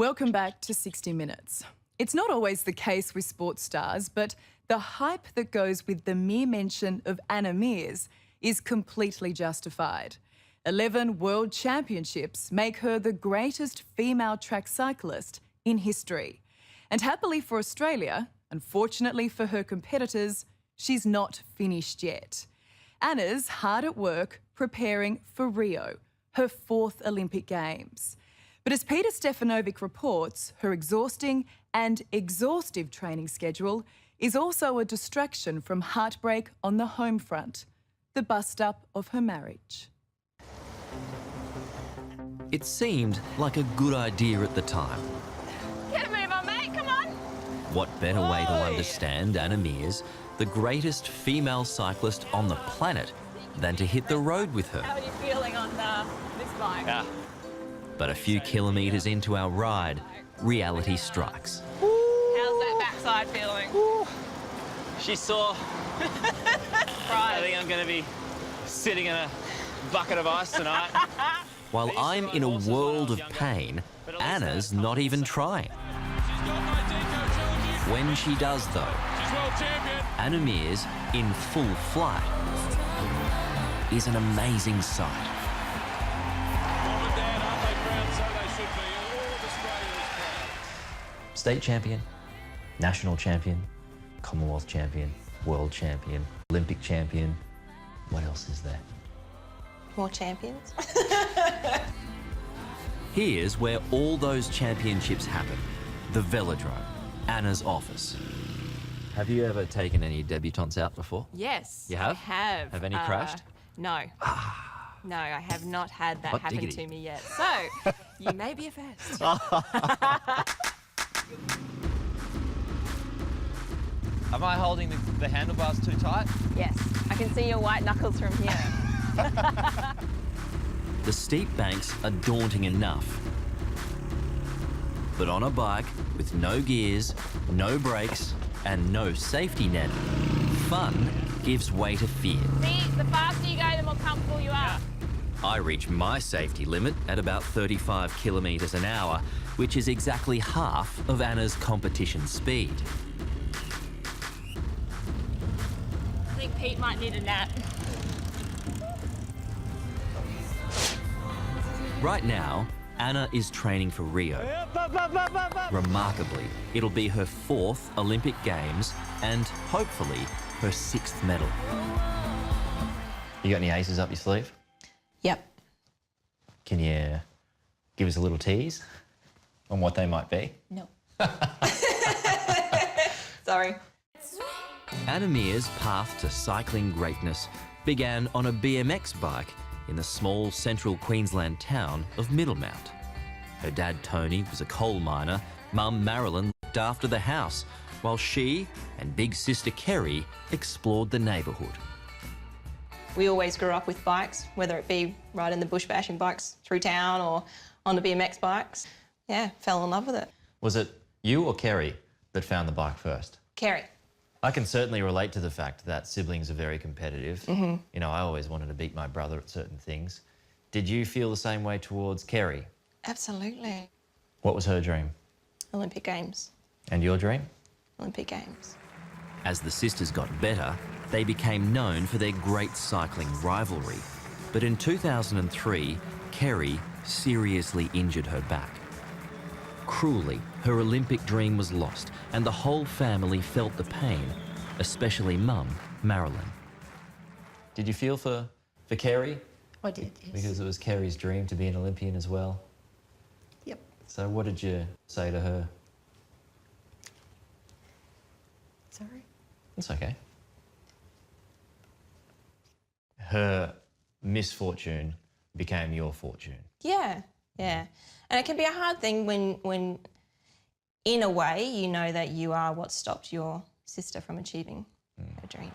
Welcome back to 60 Minutes. It's not always the case with sports stars, but the hype that goes with the mere mention of Anna Meares is completely justified. 11 world championships make her the greatest female track cyclist in history. And happily for Australia, unfortunately for her competitors, she's not finished yet. Anna's hard at work preparing for Rio, her 4th Olympic Games. But as Peter Stefanovic reports, her exhausting and exhaustive training schedule is also a distraction from heartbreak on the home front, the bust-up of her marriage. It seemed like a good idea at the time. Get a move on, mate, come on! What better way to understand Anna Meares, the greatest female cyclist on the planet, than to hit the road with her? How are you feeling on this bike? Yeah. But a few kilometres into our ride, reality strikes. How's that backside feeling? She's sore. I think I'm going to be sitting in a bucket of ice tonight. While I'm in a world of pain, Anna's not even trying. When she does, though, Anna Meares, in full flight, is an amazing sight. State champion, national champion, Commonwealth champion, world champion, Olympic champion. What else is there? More champions. Here's where all those championships happen. The velodrome, Anna's office. Have you ever taken any debutantes out before? Yes, You have? I have. Have any crashed? No. No, I have not had that Hot happen diggity. to me yet. So, you may be a first. Am I holding the handlebars too tight? Yes, I can see your white knuckles from here. The steep banks are daunting enough. But on a bike with no gears, no brakes, and no safety net, fun gives way to fear. See, the faster you go, the more comfortable you are. I reach my safety limit at about 35 kilometres an hour, which is exactly half of Anna's competition speed. I think Pete might need a nap. Right now, Anna is training for Rio. Remarkably, it'll be her 4th Olympic Games and, hopefully, her 6th medal. You got any aces up your sleeve? Yep. Can you give us a little tease on what they might be? No. Sorry. Anna Meares' path to cycling greatness began on a BMX bike in the small central Queensland town of Middlemount. Her dad Tony was a coal miner, mum Marilyn looked after the house, while she and big sister Kerry explored the neighbourhood. We always grew up with bikes, whether it be riding the bush bashing bikes through town or on the BMX bikes. Yeah, fell in love with it. Was it you or Kerry that found the bike first? Kerry. I can certainly relate to the fact that siblings are very competitive. You know, I always wanted to beat my brother at certain things. Did you feel the same way towards Kerry? Absolutely. What was her dream? Olympic Games. And your dream? Olympic Games. As the sisters got better, they became known for their great cycling rivalry. But in 2003, Kerry seriously injured her back. Cruelly, her Olympic dream was lost, and the whole family felt the pain, especially mum, Marilyn. Did you feel for Kerry? I did, yes. Because it was Kerry's dream to be an Olympian as well. Yep. So what did you say to her? Sorry. It's okay. Her misfortune became your fortune. Yeah, yeah. And it can be a hard thing when in a way, you know that you are what stopped your sister from achieving her dreams.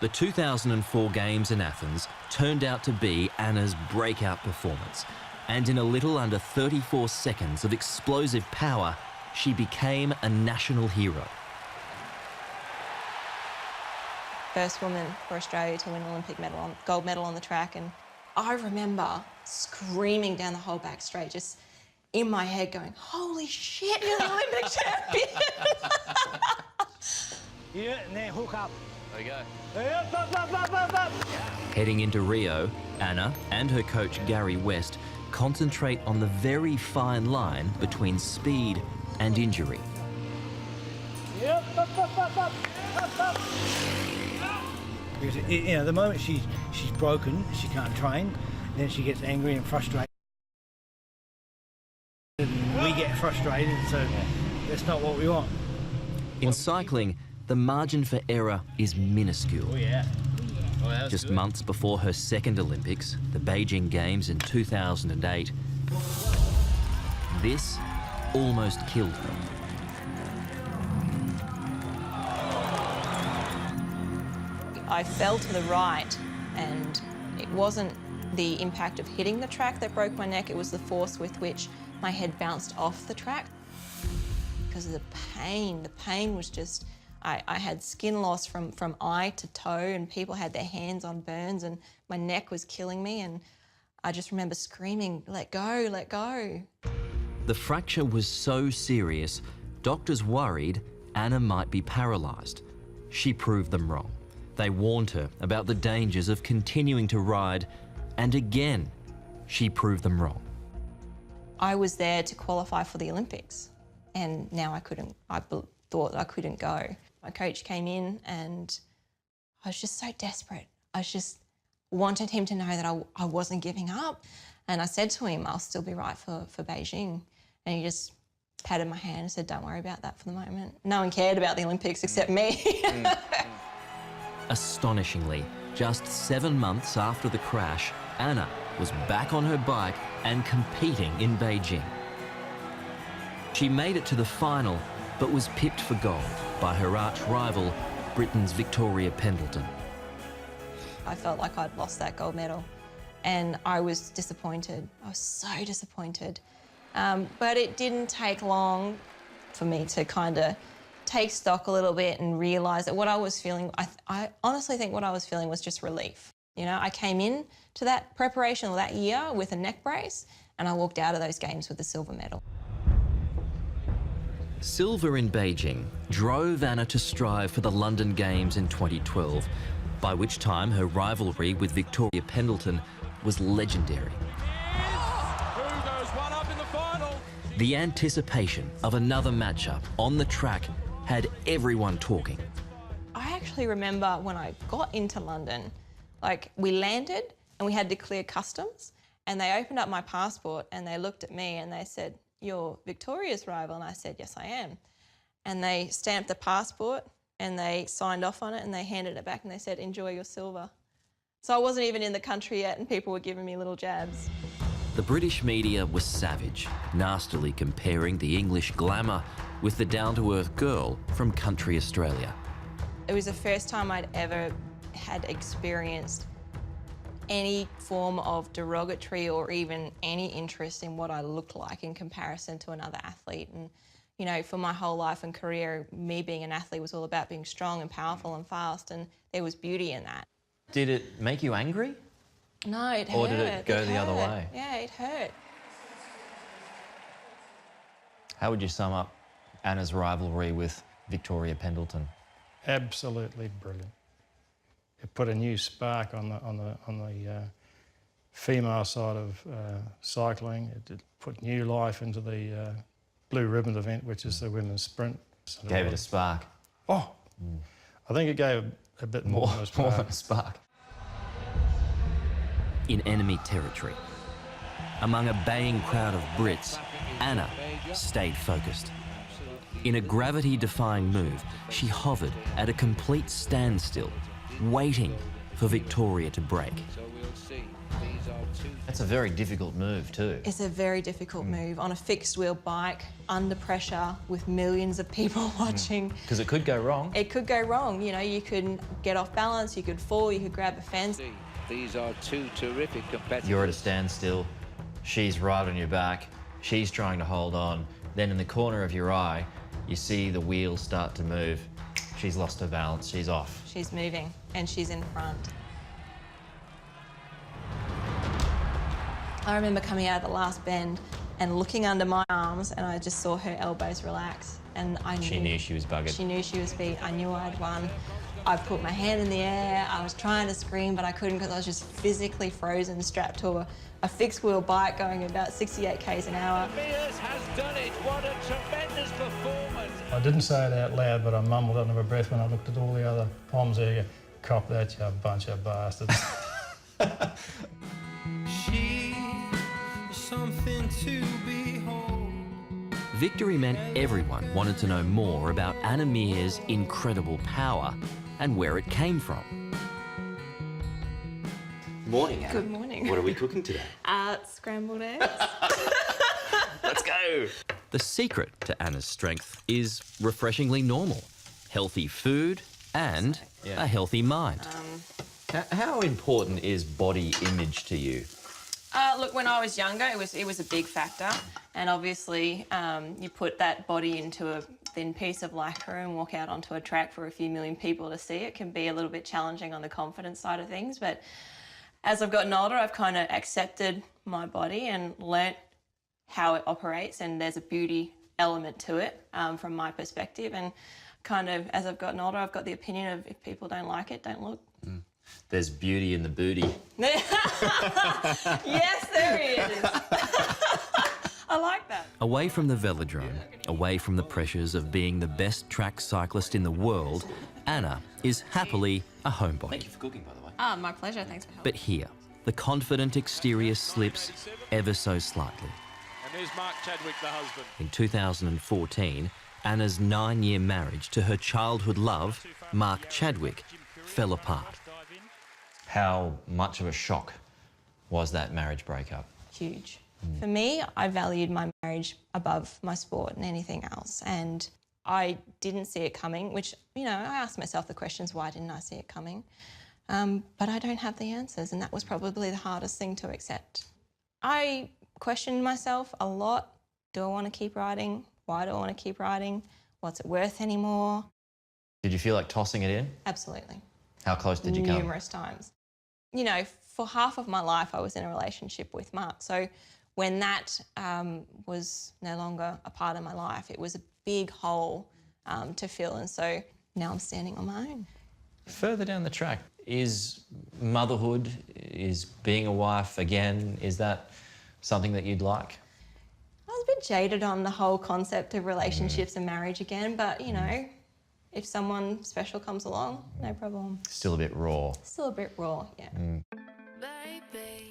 The 2004 Games in Athens turned out to be Anna's breakout performance, and in a little under 34 seconds of explosive power, she became a national hero. First woman for Australia to win an Olympic medal, gold medal on the track, and I remember screaming down the whole back straight, just in my head going, holy shit, you're the Olympic champion. Yeah, and then hook up. There we go. Heading into Rio, Anna and her coach Gary West concentrate on the very fine line between speed and injury. Yep, up. Because, you know, the moment she's broken, she can't train, then she gets angry and frustrated. And we get frustrated, so that's not what we want. In cycling, the margin for error is minuscule. Oh, yeah. Oh, that was Just good. months before her second Olympics, the Beijing Games in 2008, this almost killed her. I fell to the right, and it wasn't the impact of hitting the track that broke my neck, it was the force with which my head bounced off the track. Because of the pain was just, I had skin loss from eye to toe, and people had their hands on burns, and my neck was killing me, and I just remember screaming, let go, let go. The fracture was so serious, doctors worried Anna might be paralysed. She proved them wrong. They warned her about the dangers of continuing to ride, and again, she proved them wrong. I was there to qualify for the Olympics, and now I thought I couldn't go. My coach came in, and I was just so desperate. I just wanted him to know that I wasn't giving up. And I said to him, I'll still be right for Beijing. And he just patted my hand and said, don't worry about that for the moment. No one cared about the Olympics except me. Astonishingly, just 7 months after the crash, Anna was back on her bike and competing in Beijing. She made it to the final, but was pipped for gold by her arch rival, Britain's Victoria Pendleton. I felt like I'd lost that gold medal, and I was disappointed. I was so disappointed. But it didn't take long for me to kind of take stock a little bit and realise that what I was feeling, I honestly think what I was feeling was just relief. You know, I came in to that preparation or that year with a neck brace, and I walked out of those games with a silver medal. Silver in Beijing drove Anna to strive for the London Games in 2012, by which time her rivalry with Victoria Pendleton was legendary. Who goes one up in the final? The anticipation of another matchup on the track had everyone talking. I actually remember when I got into London, like we landed and we had to clear customs, and they opened up my passport and they looked at me and they said, "You're Victoria's rival?" And I said, "Yes, I am." And they stamped the passport and they signed off on it and they handed it back and they said, "Enjoy your silver." So I wasn't even in the country yet and people were giving me little jabs. The British media was savage, nastily comparing the English glamour with the down-to-earth girl from country Australia. It was the first time I'd ever had experienced any form of derogatory or even any interest in what I looked like in comparison to another athlete. And, you know, for my whole life and career, me being an athlete was all about being strong and powerful and fast, and there was beauty in that. Did it make you angry? No, it hurt. Or did it go the other hurt. way? Yeah, it hurt. How would you sum up Anna's rivalry with Victoria Pendleton? Absolutely brilliant. It put a new spark on the female side of cycling. It put new life into the blue ribbon event, which is the women's sprint. Gave it a spark. Oh, I think it gave a bit more than a spark. More than a spark. In enemy territory, among a baying crowd of Brits, Anna stayed focused. In a gravity-defying move, she hovered at a complete standstill, waiting for Victoria to break. That's a very difficult move too. It's a very difficult move on a fixed wheel bike, under pressure, with millions of people watching. Because it could go wrong. It could go wrong. You know, you could get off balance, you could fall, you could grab a fence. These are two terrific competitors. You're at a standstill, she's right on your back, she's trying to hold on, then in the corner of your eye, you see the wheels start to move. She's lost her balance, she's off. She's moving, and she's in front. I remember coming out of the last bend, and looking under my arms, and I just saw her elbows relax, and I knew... She knew she was buggered. She knew she was beat. I knew I'd won. I put my hand in the air. I was trying to scream, but I couldn't because I was just physically frozen, strapped to a fixed-wheel bike going about 68 k's an hour. Meares has done it. What a tremendous performance. I didn't say it out loud, but I mumbled under my breath when I looked at all the other Poms there. Cop that, you bunch of bastards. She is something to behold. Victory meant everyone wanted to know more about Anna Meares' incredible power and where it came from. Morning, Anna. Good morning. What are we cooking today? Scrambled eggs. Let's go. The secret to Anna's strength is refreshingly normal. Healthy food and a healthy mind. How important is body image to you? Look, when I was younger, it was a big factor, and obviously you put that body into a thin piece of lacquer and walk out onto a track for a few million people to see. It can be a little bit challenging on the confidence side of things, but as I've gotten older, I've kind of accepted my body and learnt how it operates, and there's a beauty element to it from my perspective, and kind of as I've gotten older, I've got the opinion of if people don't like it, don't look. There's beauty in the booty. Yes, there is. I like that. Away from the velodrome, away from the pressures of being the best track cyclist in the world, Anna is happily a homebody. Thank you for cooking, by the way. My pleasure, thanks for helping. But here, the confident exterior slips ever so slightly. And there's Mark Chadwick, the husband. In 2014, Anna's 9-year marriage to her childhood love, Mark Chadwick, fell apart. How much of a shock was that marriage breakup? Huge. For me, I valued my marriage above my sport and anything else, and I didn't see it coming, which, you know, I asked myself the questions, why didn't I see it coming? But I don't have the answers, and that was probably the hardest thing to accept. I questioned myself a lot. Do I want to keep riding? Why do I want to keep riding? What's it worth anymore? Did you feel like tossing it in? Absolutely. How close did you come? Numerous times. You know, for half of my life, I was in a relationship with Mark. So when that was no longer a part of my life, it was a big hole to fill. And so now I'm standing on my own. Further down the track, is motherhood, is being a wife again, is that something that you'd like? I was a bit jaded on the whole concept of relationships and marriage again, but, you know, if someone special comes along, no problem. Still a bit raw. Still a bit raw, yeah.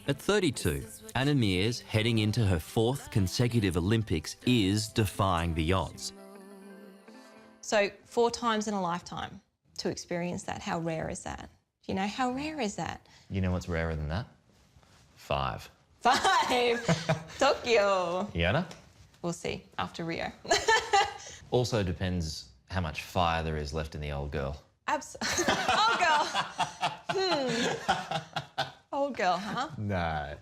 At 32, Anna Meares, heading into her 4th consecutive Olympics, is defying the odds. So 4 times in a lifetime to experience that, how rare is that? You know, how rare is that? You know what's rarer than that? 5. 5! Tokyo! Yana? We'll see after Rio. Also depends how much fire there is left in the old girl. Old girl! Old girl, huh? No.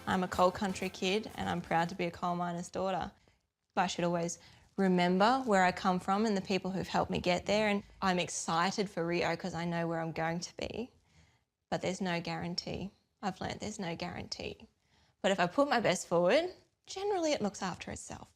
I'm a coal country kid and I'm proud to be a coal miner's daughter. I should always remember where I come from and the people who've helped me get there, and I'm excited for Rio because I know where I'm going to be. But there's no guarantee. I've learnt there's no guarantee. But if I put my best forward, generally it looks after itself.